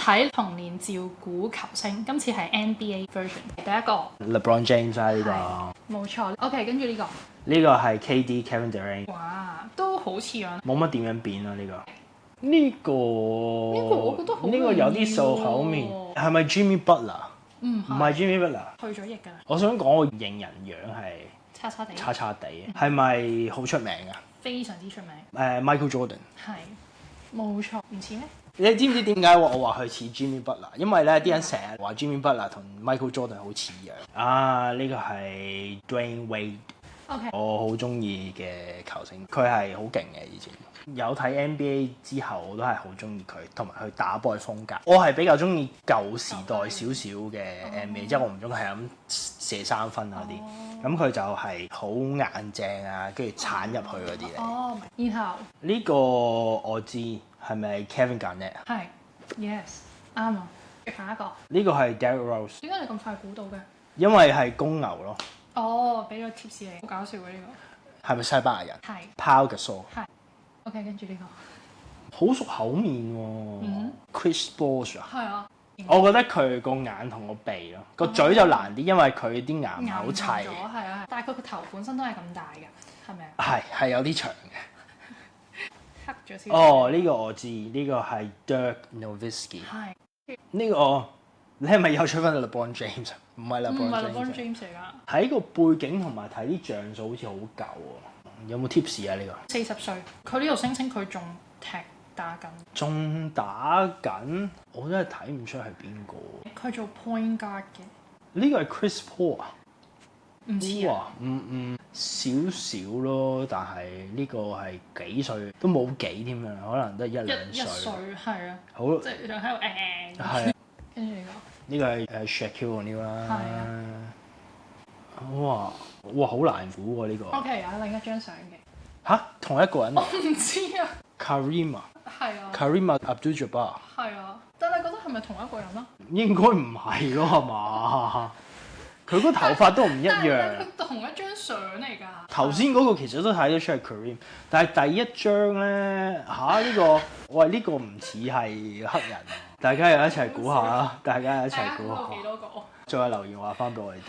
睇童年照顧球星，今次係 NBA version。第一個 LeBron James 啊，呢個冇錯。OK， 跟住呢個呢個係 KD Kevin Durant。哇，都好似樣。冇乜點樣變啊呢個。呢個我覺得好呢個有啲數口面，係咪 Jimmy Butler？唔係 Jimmy Butler。退咗役㗎啦。我想講個認人樣係差差地。差差地，係咪好出名㗎？非常之出名。Michael Jordan。係，冇錯，唔似咩？你知唔知點解我話佢似 Jimmy Butler？因為咧啲人成日話 Jimmy Butler 同 Michael Jordan 好似樣。啊，呢個係 Dwayne Wade。我好中意嘅球星，佢係好勁嘅以前。有睇 NBA 之後，我都係好中意佢，同埋佢打波嘅風格。我係比較中意舊時代少少嘅 NBA，即係我唔中意係咁射三分嗰啲。咁佢就係好硬淨啊，跟住鏟入去嗰啲嚟。然後呢個我知係咪 Kevin Garnett 啊？係 ，yes，啱啊。下一個呢個係 Derrick Rose。點解你咁快估到嘅？因為係公牛咯。俾咗貼士你，好搞笑嘅呢個。係咪西班牙人？係。Pau Gasol。係。OK， 跟住呢個。好熟口面喎。Chris Bosh 啊。係啊。我覺得佢個眼同個鼻咯，個嘴就難啲，因為佢啲牙唔係好齊。係啊，但係佢個頭本身都係咁大㗎，係咪啊？係有啲長嘅。黑咗少少。呢個我知，呢個係 Dirk Nowitzki。係。呢個你係咪又出翻 LeBron James？唔係 LeBron James 嚟㗎。睇個背景同埋睇啲像素好似好舊喎，有冇 tips 啊？呢個40歲，佢呢度聲稱佢仲打緊。仲打緊？我真係睇唔出係邊個。佢做 point guard 嘅。呢個係 Chris Paul 啊？唔知啊。少少咯，但係呢個係幾歲都冇幾添啊，可能都係1-2歲。1歲係啊。好。即係仲喺度係。跟住呢個。呢個係Shaquille O'Neal啦。係啊。哇，好難估喎呢個。OK， 有另一張相嘅。吓？同一個人嚟？我唔知啊。Kareem 啊。係啊。Kareem Abdul-Jabbar。係啊，但係覺得係咪同一個人啊？應該唔係咯，係嘛？佢個頭髮都唔一樣。佢同一張相嚟㗎。頭先嗰個其實都睇得出係 Kareem，但係第一張咧呢個，喂呢個唔似係黑人啊！大家又一齊估下啦，大家一齊估下。幾多個？再留言話翻俾我哋睇。